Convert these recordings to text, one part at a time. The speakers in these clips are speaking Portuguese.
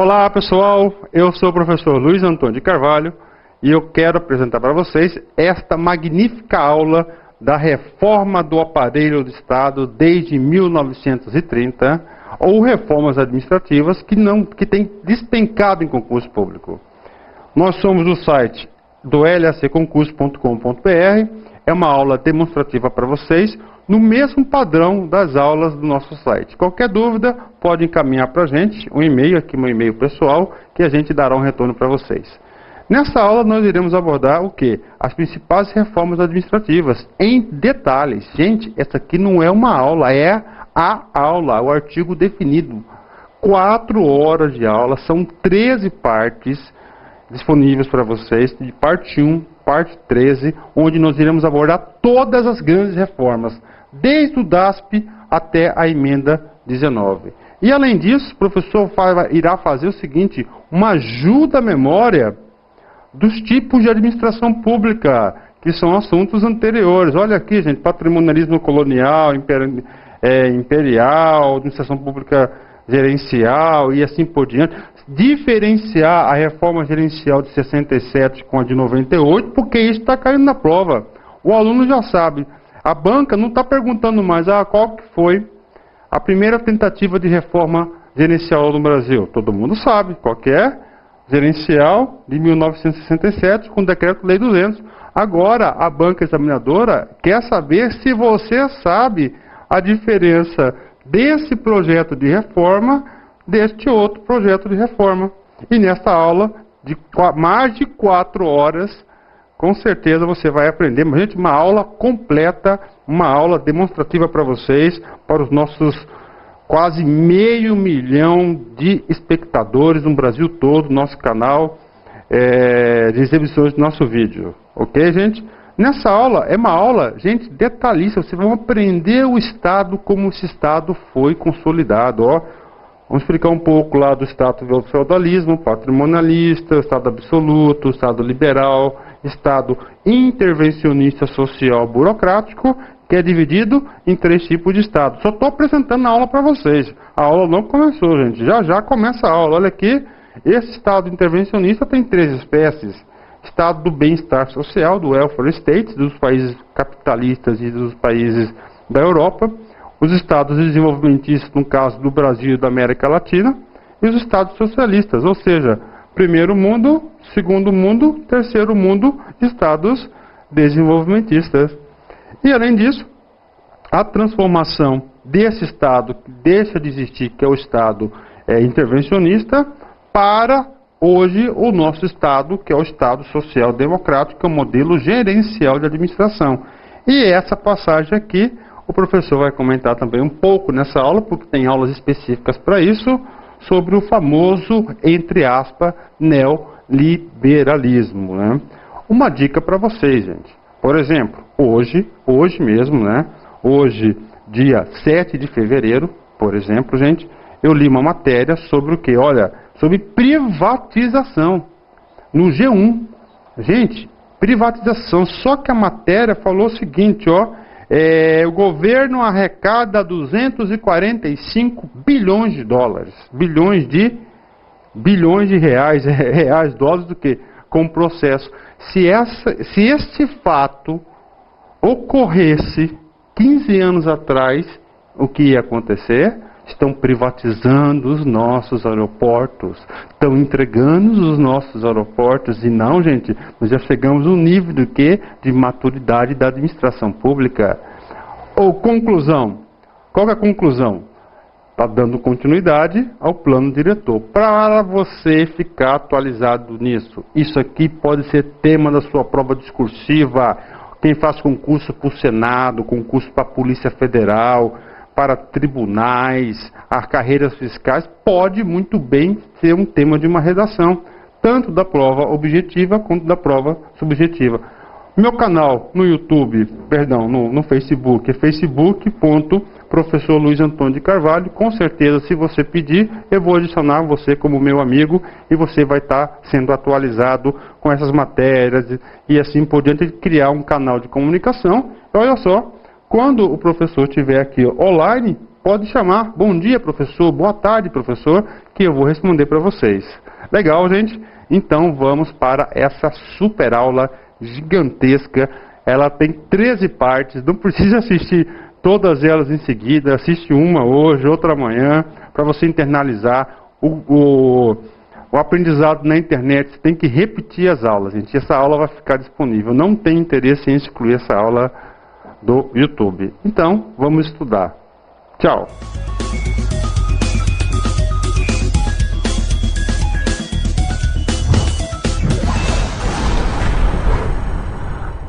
Olá pessoal, eu sou o professor Luiz Antônio de Carvalho e eu quero apresentar para vocês esta magnífica aula da reforma do aparelho do Estado desde 1930, ou reformas administrativas que têm despencado em concurso público. Nós somos do site do lacconcurso.com.br, é uma aula demonstrativa para vocês, no mesmo padrão das aulas do nosso site. Qualquer dúvida, pode encaminhar para a gente um e-mail, aqui meu e-mail pessoal, que a gente dará um retorno para vocês. Nessa aula nós iremos abordar o quê? As principais reformas administrativas, em detalhes. Gente, essa aqui não é uma aula, é a aula, o artigo definido. 4 horas de aula, são 13 partes disponíveis para vocês, de parte 1, parte 13, onde nós iremos abordar todas as grandes reformas, desde o DASP até a emenda 19. E além disso, o professor irá fazer o seguinte, uma ajuda à memória dos tipos de administração pública, que são assuntos anteriores. Olha aqui, gente, patrimonialismo colonial, imperial, administração pública gerencial e assim por diante. Diferenciar a reforma gerencial de 67 com a de 98, porque isso está caindo na prova. O aluno já sabe. A banca não está perguntando mais qual que foi a primeira tentativa de reforma gerencial no Brasil. Todo mundo sabe qual que é. Gerencial de 1967 com o Decreto-Lei 200. Agora, a banca examinadora quer saber se você sabe a diferença desse projeto de reforma deste outro projeto de reforma. E nesta aula, de mais de 4 horas, com certeza você vai aprender, mas, gente, uma aula completa, uma aula demonstrativa para vocês, para os nossos quase 500 mil de espectadores no Brasil todo, nosso canal de exibições do nosso vídeo. Ok, gente? Nessa aula, é uma aula, gente, detalhista. Vocês vão aprender o Estado, como esse Estado foi consolidado, ó. Vamos explicar um pouco lá do Estado do feudalismo, patrimonialista, Estado absoluto, Estado liberal, Estado intervencionista social burocrático, que é dividido em 3 tipos de Estado. Só estou apresentando a aula para vocês. A aula não começou, gente. Já começa a aula. Olha aqui, esse Estado intervencionista tem 3 espécies. Estado do bem-estar social, do welfare state, dos países capitalistas e dos países da Europa. Os estados desenvolvimentistas, no caso do Brasil e da América Latina, e os estados socialistas, ou seja, primeiro mundo, segundo mundo, terceiro mundo, estados desenvolvimentistas. E além disso, a transformação desse estado, que deixa de existir, que é o estado intervencionista, para hoje o nosso estado, que é o estado social democrático, é o modelo gerencial de administração. E essa passagem aqui, o professor vai comentar também um pouco nessa aula, porque tem aulas específicas para isso, sobre o famoso, entre aspas, neoliberalismo, né? Uma dica para vocês, gente. Por exemplo, hoje mesmo, né? Hoje, dia 7 de fevereiro, por exemplo, gente, eu li uma matéria sobre o quê? Olha, sobre privatização, no G1. Gente, privatização, só que a matéria falou o seguinte, ó, o governo arrecada 245 bilhões de dólares, bilhões de reais, dólares do que? Com o processo. Se este fato ocorresse 15 anos atrás, o que ia acontecer? Estão privatizando os nossos aeroportos, estão entregando os nossos aeroportos, e não, gente, nós já chegamos no nível do quê? De maturidade da administração pública. Ou conclusão, qual é a conclusão? Está dando continuidade ao plano diretor. Para você ficar atualizado nisso, isso aqui pode ser tema da sua prova discursiva, quem faz concurso para o Senado, concurso para a Polícia Federal, para tribunais, as carreiras fiscais, pode muito bem ser um tema de uma redação, tanto da prova objetiva quanto da prova subjetiva. Meu canal no YouTube, perdão, no Facebook, é facebook.professor Luiz Antônio de Carvalho. Com certeza, se você pedir, eu vou adicionar você como meu amigo e você vai estar sendo atualizado com essas matérias e assim por diante, criar um canal de comunicação. Olha só, quando o professor estiver aqui online, pode chamar. Bom dia, professor. Boa tarde, professor, que eu vou responder para vocês. Legal, gente? Então vamos para essa super aula gigantesca. Ela tem 13 partes, não precisa assistir todas elas em seguida. Assiste uma hoje, outra amanhã, para você internalizar o aprendizado na internet. Você tem que repetir as aulas, gente. Essa aula vai ficar disponível. Não tem interesse em excluir essa aula do YouTube. Então, vamos estudar. Tchau!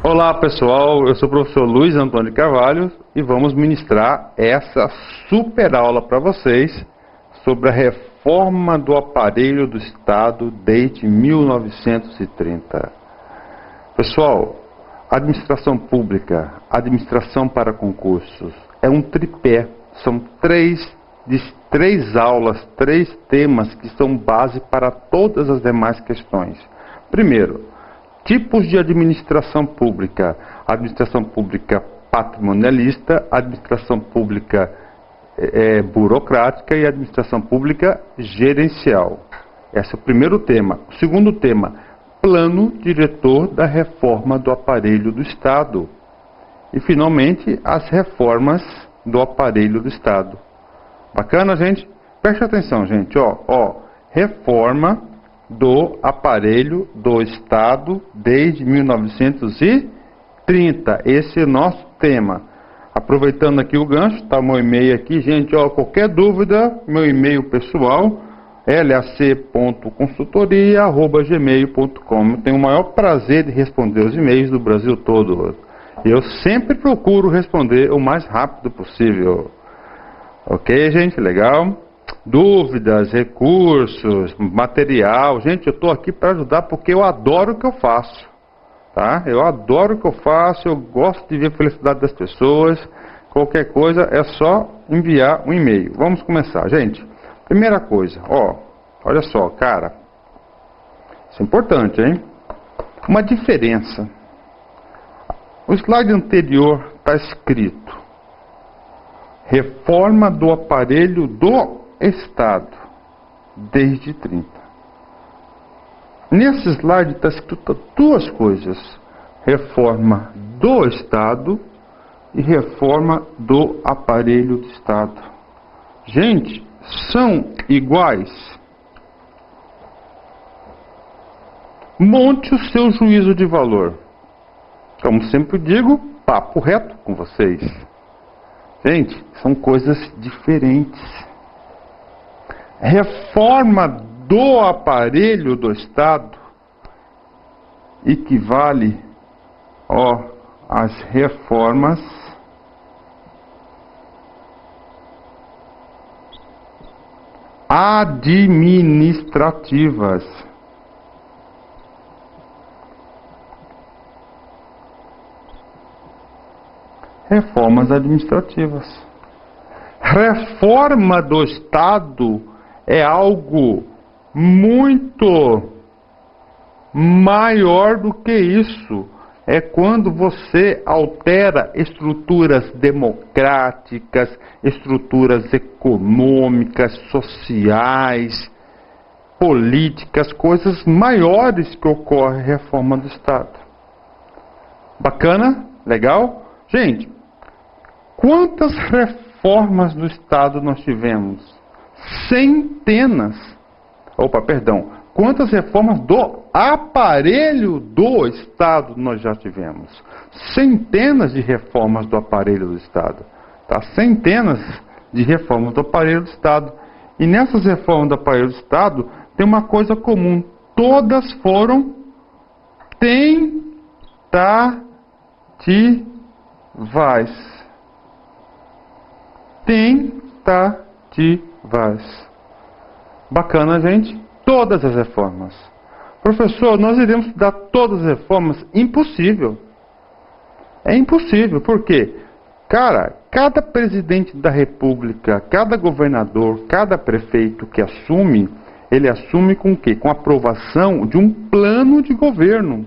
Olá pessoal, eu sou o professor Luiz Antônio Carvalho e vamos ministrar essa super aula para vocês sobre a reforma do aparelho do Estado desde 1930. Pessoal, administração pública, administração para concursos, é um tripé, são três aulas, 3 temas que são base para todas as demais questões. Primeiro, tipos de administração pública patrimonialista, administração pública burocrática e administração pública gerencial. Esse é o primeiro tema. O segundo tema, plano diretor da reforma do aparelho do Estado. E finalmente, as reformas do aparelho do Estado. Bacana, gente? Preste atenção, gente. Reforma do aparelho do Estado desde 1930. Esse é o nosso tema. Aproveitando aqui o gancho, tá o meu e-mail aqui, gente, qualquer dúvida, meu e-mail pessoal, lac.consultoria@gmail.com. Eu tenho o maior prazer de responder os e-mails do Brasil todo. Eu sempre procuro responder o mais rápido possível. Ok, gente? Legal? Dúvidas, recursos, material. Gente, eu estou aqui para ajudar porque eu adoro o que eu faço. Tá? Eu adoro o que eu faço, eu gosto de ver a felicidade das pessoas. Qualquer coisa é só enviar um e-mail. Vamos começar, gente. Primeira coisa, olha só, cara. Isso é importante, hein? Uma diferença. O slide anterior está escrito: reforma do aparelho do Estado desde 30. Nesse slide está escrito 2 coisas: reforma do Estado e reforma do aparelho do Estado. Gente, são iguais? Monte o seu juízo de valor. Como sempre digo, papo reto com vocês. Gente, são coisas diferentes. Reforma do aparelho do Estado equivale às reformas administrativas. Reformas administrativas. Reforma do Estado é algo muito maior do que isso. É quando você altera estruturas democráticas, estruturas econômicas, sociais, políticas, coisas maiores que ocorre a reforma do Estado. Bacana? Legal? Gente, quantas reformas do Estado nós tivemos? Centenas. Quantas reformas do aparelho do Estado nós já tivemos? Centenas de reformas do aparelho do Estado. Tá? Centenas de reformas do aparelho do Estado. E nessas reformas do aparelho do Estado, tem uma coisa comum. Todas foram tentativas. Bacana, gente? Todas as reformas. Professor, nós iremos estudar todas as reformas? Impossível. É impossível. Por quê? Cara, cada presidente da República, cada governador, cada prefeito que assume, ele assume com o quê? Com a aprovação de um plano de governo.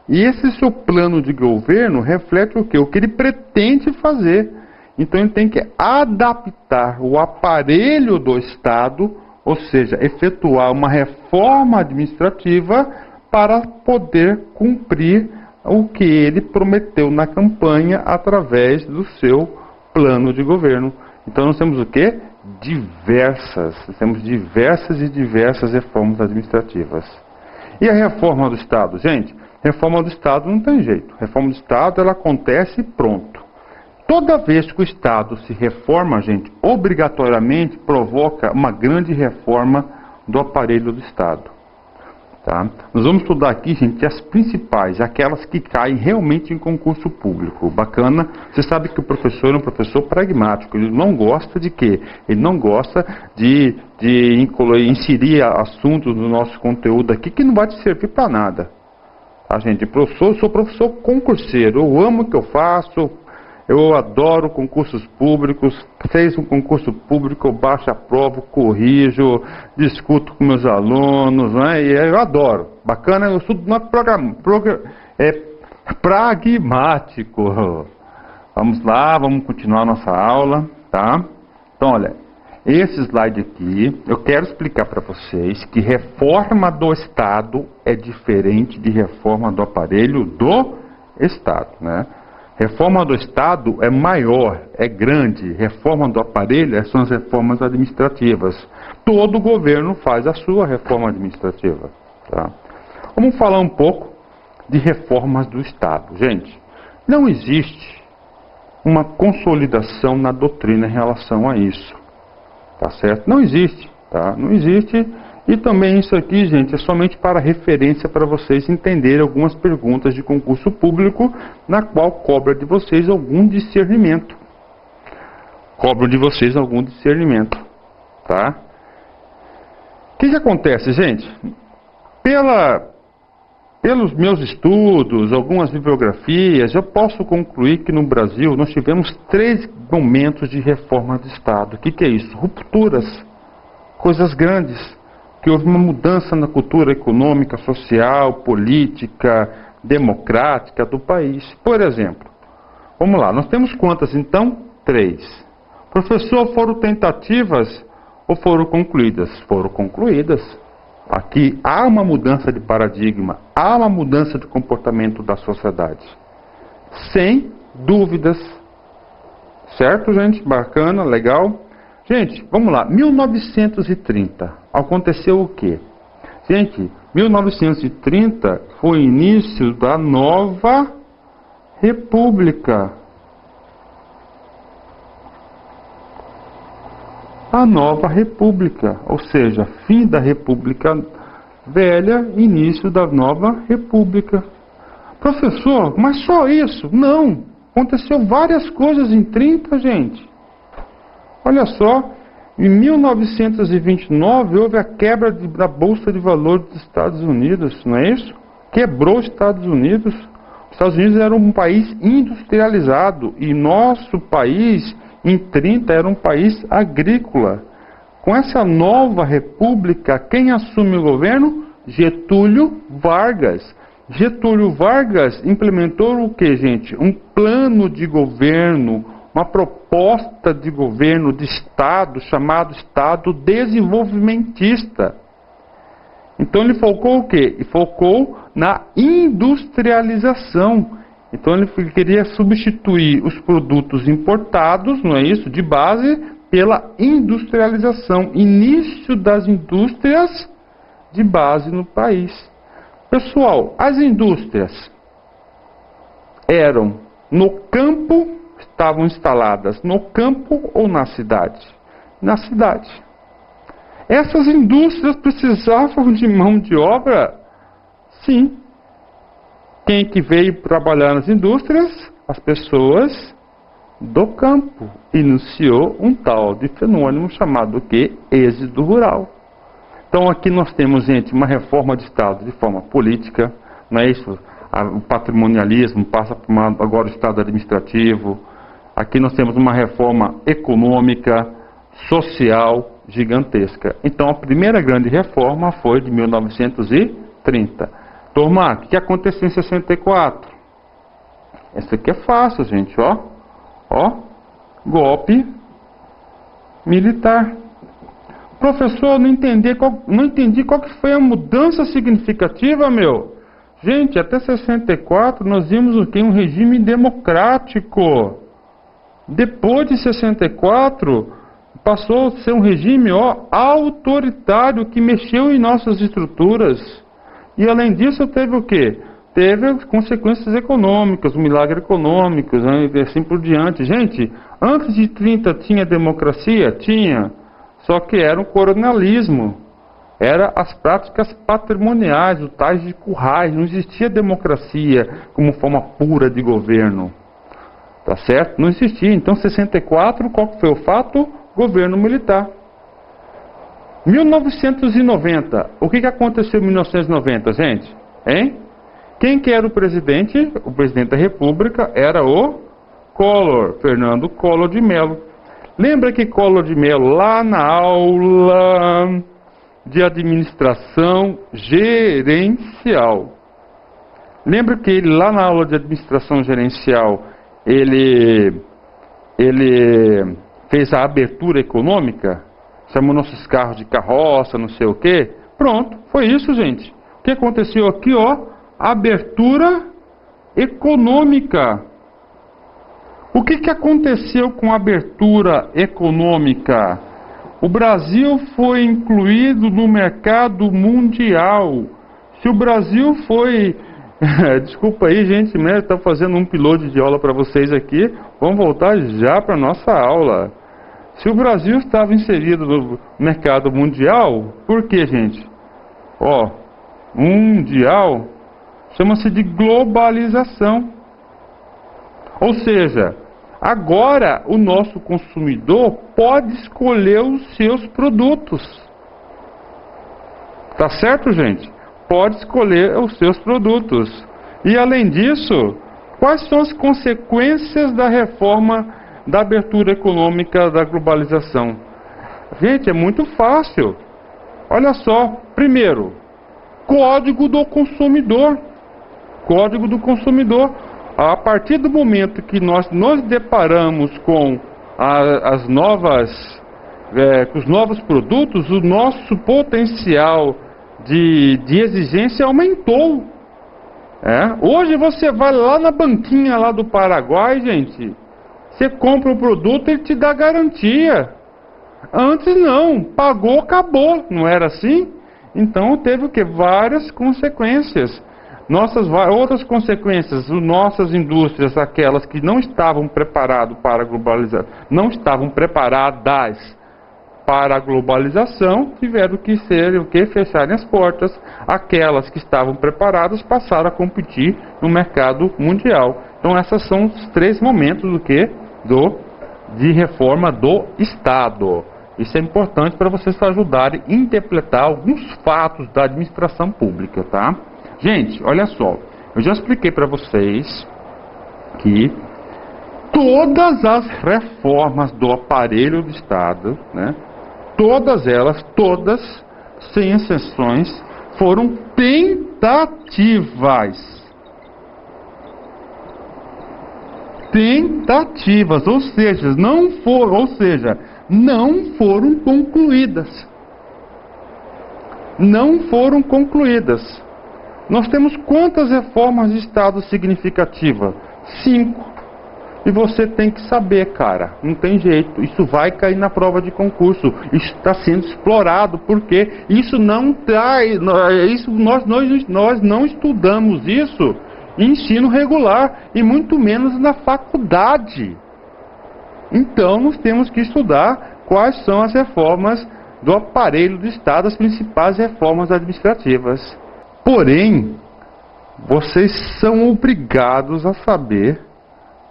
E esse seu plano de governo reflete o quê? O que ele pretende fazer. Então ele tem que adaptar o aparelho do Estado, ou seja, efetuar uma reforma administrativa para poder cumprir o que ele prometeu na campanha através do seu plano de governo. Então nós temos o quê? Diversas reformas administrativas. E a reforma do Estado? Gente, reforma do Estado não tem jeito. Reforma do Estado, ela acontece e pronto. Toda vez que o Estado se reforma, gente, obrigatoriamente provoca uma grande reforma do aparelho do Estado. Tá? Nós vamos estudar aqui, gente, as principais, aquelas que caem realmente em concurso público. Bacana. Você sabe que o professor é um professor pragmático. Ele não gosta de quê? Ele não gosta de inserir assuntos no nosso conteúdo aqui que não vai te servir para nada. Tá, gente? Eu sou professor concurseiro. Eu amo o que eu faço. Eu adoro concursos públicos. Fez um concurso público, eu baixo a prova, corrijo, discuto com meus alunos, né? E eu adoro. Bacana, eu sou pragmático. Vamos lá, vamos continuar nossa aula, tá? Então, olha, esse slide aqui, eu quero explicar para vocês que reforma do Estado é diferente de reforma do aparelho do Estado, né? Reforma do Estado é maior, é grande. Reforma do aparelho são as reformas administrativas. Todo governo faz a sua reforma administrativa. Tá? Vamos falar um pouco de reformas do Estado. Gente, não existe uma consolidação na doutrina em relação a isso. Tá certo? Não existe. Tá? Não existe. E também isso aqui, gente, é somente para referência para vocês entenderem algumas perguntas de concurso público na qual cobra de vocês algum discernimento. Cobra de vocês algum discernimento, tá? O que acontece, gente? Pelos meus estudos, algumas bibliografias, eu posso concluir que no Brasil nós tivemos 3 momentos de reforma do Estado. O que é isso? Rupturas, coisas grandes. Que houve uma mudança na cultura econômica, social, política, democrática do país. Por exemplo, vamos lá, nós temos quantas então? 3. Professor, foram tentativas ou foram concluídas? Foram concluídas. Aqui há uma mudança de paradigma, há uma mudança de comportamento da sociedade. Sem dúvidas. Certo, gente? Bacana, legal. Gente, vamos lá, 1930, aconteceu o quê? Gente, 1930 foi o início da nova república. A nova república, ou seja, fim da república velha, início da nova república. Professor, mas só isso? Não, aconteceu várias coisas em 30, gente. Olha só, em 1929 houve a quebra da Bolsa de Valores dos Estados Unidos, não é isso? Quebrou os Estados Unidos. Os Estados Unidos era um país industrializado e nosso país, em 30, era um país agrícola. Com essa nova república, quem assume o governo? Getúlio Vargas. Getúlio Vargas implementou o que, gente? Um plano de governo, uma proposta de governo de Estado, chamado Estado desenvolvimentista. Então ele focou o quê? Ele focou na industrialização. Então ele queria substituir os produtos importados, não é isso, de base, pela industrialização. Início das indústrias de base no país. Pessoal, as indústrias eram no campo, estavam instaladas no campo ou na cidade? Na cidade. Essas indústrias precisavam de mão de obra? Sim. Quem que veio trabalhar nas indústrias? As pessoas do campo. Iniciou um tal de fenômeno chamado o quê? Êxodo rural. Então aqui nós temos, gente, uma reforma de Estado de forma política, não é isso? O patrimonialismo passa por agora o Estado administrativo. Aqui nós temos uma reforma econômica, social, gigantesca. Então a primeira grande reforma foi de 1930. Turma, o que aconteceu em 64? Essa aqui é fácil, gente, ó. Ó. golpe militar. Professor, não entendi qual que foi a mudança significativa, meu. Gente, até 64 nós vimos o que? Um regime democrático. Depois de 64, passou a ser um regime autoritário que mexeu em nossas estruturas. E além disso teve o quê? Teve consequências econômicas, um milagre econômico, né, e assim por diante. Gente, antes de 30 tinha democracia? Tinha. Só que era um coronelismo. Era as práticas patrimoniais, os tais de currais. Não existia democracia como forma pura de governo. Tá certo? Não existia. Então, 64, qual foi o fato? Governo militar. 1990. O que aconteceu em 1990, gente? Hein? Quem que era o presidente? O presidente da República era o Collor, Fernando Collor de Mello. Lembra que Collor de Mello, lá na aula de administração gerencial, lembra que ele, lá na aula de administração gerencial, ele fez a abertura econômica? Chamou nossos carros de carroça, não sei o quê? Pronto, foi isso, gente. O que aconteceu aqui, abertura econômica. O que aconteceu com a abertura econômica? O Brasil foi incluído no mercado mundial. Se o Brasil foi... Desculpa aí, gente, né? Estou fazendo um piloto de aula para vocês aqui. Vamos voltar já para a nossa aula. Se o Brasil estava inserido no mercado mundial, por quê, gente? Mundial chama-se de globalização. Ou seja, agora o nosso consumidor pode escolher os seus produtos. Tá certo, gente? Pode escolher os seus produtos. E além disso, quais são as consequências da reforma da abertura econômica da globalização? Gente, é muito fácil. Olha só, primeiro, Código do Consumidor. Código do Consumidor. A partir do momento que nós nos deparamos com os novos produtos, o nosso potencial de exigência aumentou. Hoje você vai lá na banquinha lá do Paraguai, gente, você compra o produto e ele te dá garantia. Antes não, pagou, acabou, não era assim? Então teve o que? Várias consequências. Outras consequências, nossas indústrias, aquelas que não estavam preparadas para a globalização, não estavam preparadas para a globalização, tiveram que fecharem as portas. Aquelas que estavam preparadas passaram a competir no mercado mundial. Então esses são os três momentos de reforma do Estado. Isso é importante para vocês ajudarem a interpretar alguns fatos da administração pública, tá? Gente, olha só, eu já expliquei para vocês que todas as reformas do aparelho do Estado, né, todas elas, sem exceções, foram tentativas. Ou seja, não foram concluídas. Não foram concluídas. Nós temos quantas reformas de Estado significativas? 5. E você tem que saber, cara. Não tem jeito. Isso vai cair na prova de concurso. Isso está sendo explorado. Porque isso não traz... Nós não estudamos isso em ensino regular. E muito menos na faculdade. Então, nós temos que estudar quais são as reformas do aparelho do Estado, as principais reformas administrativas. Porém, vocês são obrigados a saber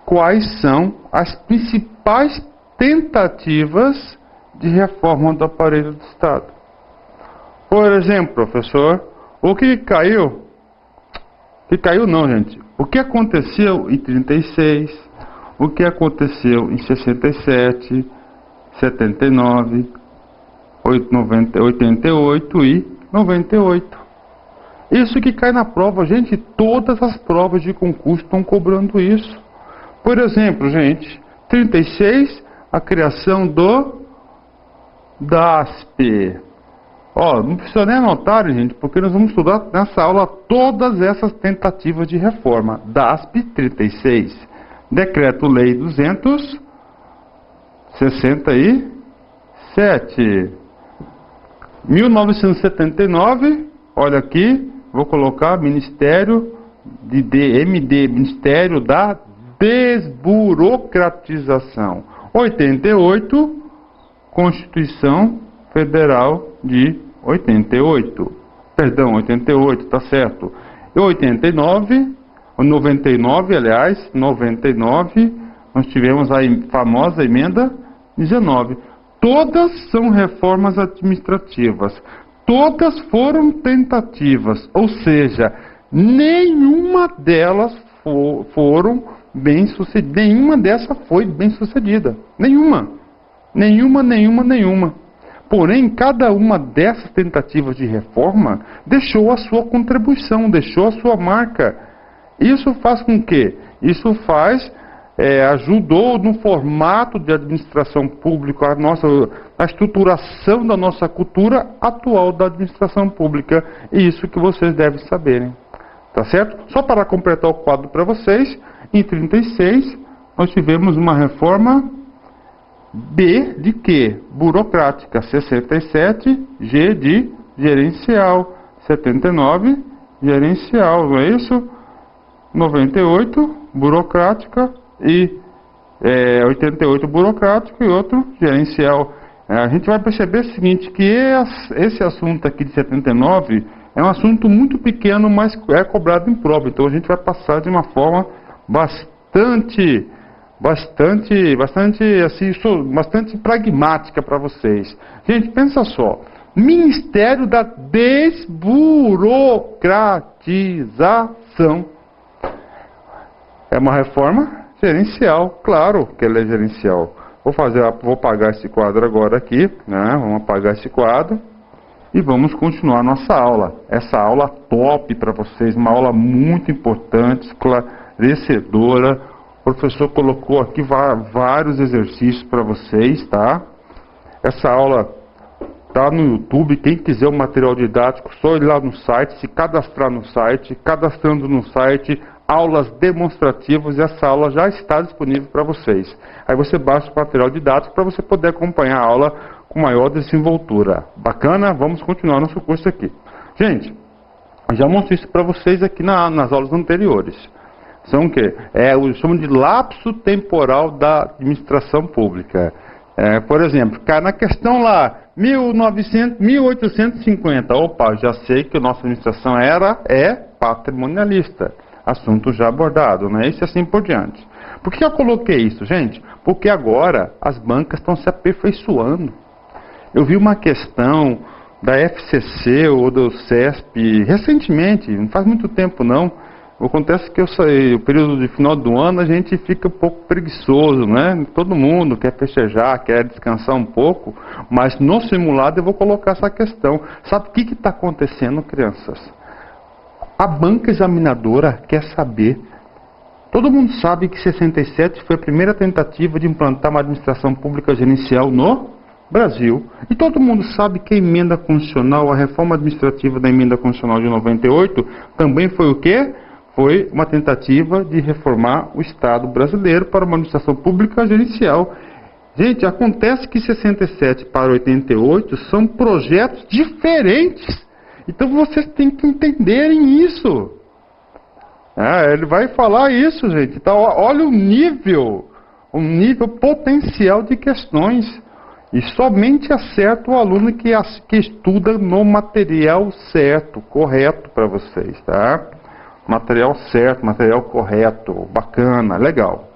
quais são as principais tentativas de reforma do aparelho do Estado. Por exemplo, professor, o que caiu? Que caiu não, gente. O que aconteceu em 36, o que aconteceu em 67, 79, 88 e 98. Isso que cai na prova, gente, todas as provas de concurso estão cobrando isso. Por exemplo, gente, 36 a criação do DASP. Ó, não precisa nem anotar, gente, porque nós vamos estudar nessa aula todas essas tentativas de reforma. DASP 36, Decreto-Lei 267, 1979, olha aqui, vou colocar Ministério de DMD, Ministério da Desburocratização. 88, Constituição Federal de 88, perdão, 88, tá certo. E 99, 99, nós tivemos a famosa emenda 19. Todas são reformas administrativas, todas foram tentativas, ou seja, nenhuma delas foram bem sucedidas, nenhuma dessas foi bem sucedida, nenhuma. Porém, cada uma dessas tentativas de reforma deixou a sua contribuição, deixou a sua marca. Isso faz com que? Isso ajudou no formato de administração pública, a estruturação da nossa cultura atual da administração pública. E isso que vocês devem saberem. Tá certo? Só para completar o quadro para vocês, em 36, nós tivemos uma reforma B de quê? Burocrática. 67, G de gerencial. 79, gerencial, não é isso? 98, burocrática. E 88, burocrática e outro gerencial. A gente vai perceber o seguinte, que esse assunto aqui de 79 é um assunto muito pequeno, mas é cobrado em prova. Então a gente vai passar de uma forma bastante pragmática para vocês. Gente, pensa só. Ministério da Desburocratização. É uma reforma gerencial, claro que ela é gerencial. Vou apagar esse quadro agora aqui, né? Vamos apagar esse quadro e vamos continuar nossa aula. Essa aula top para vocês, uma aula muito importante, esclarecedora. O professor colocou aqui vários exercícios para vocês, tá? Essa aula tá no YouTube. Quem quiser o material didático, só ir lá no site, se cadastrar no site. Cadastrando no site, aulas demonstrativas, e essa aula já está disponível para vocês. Aí você baixa o material didático para você poder acompanhar a aula com maior desenvoltura. Bacana? Vamos continuar nosso curso aqui. Gente, já mostrei isso para vocês aqui nas aulas anteriores. São o quê? Eu chamo de lapso temporal da administração pública. Por exemplo, na questão lá, 1850, opa, já sei que a nossa administração é patrimonialista. Assunto já abordado, né? Isso e assim por diante. Por que eu coloquei isso, gente? Porque agora as bancas estão se aperfeiçoando. Eu vi uma questão da FCC ou do CESP recentemente, não faz muito tempo não. Acontece que o período de final do ano a gente fica um pouco preguiçoso, né? Todo mundo quer festejar, quer descansar um pouco, mas no simulado eu vou colocar essa questão. Sabe o que está acontecendo, crianças? A banca examinadora quer saber. Todo mundo sabe que 67 foi a primeira tentativa de implantar uma administração pública gerencial no Brasil. E todo mundo sabe que a emenda constitucional, a reforma administrativa da emenda constitucional de 98, também foi o quê? Foi uma tentativa de reformar o Estado brasileiro para uma administração pública gerencial. Gente, acontece que 67 para 88 são projetos diferentes. Então vocês têm que entenderem isso. Ele vai falar isso, gente. Então, olha o nível potencial de questões. E somente acerta o aluno que estuda no material certo, correto para vocês, tá? Material certo, material correto, bacana, legal.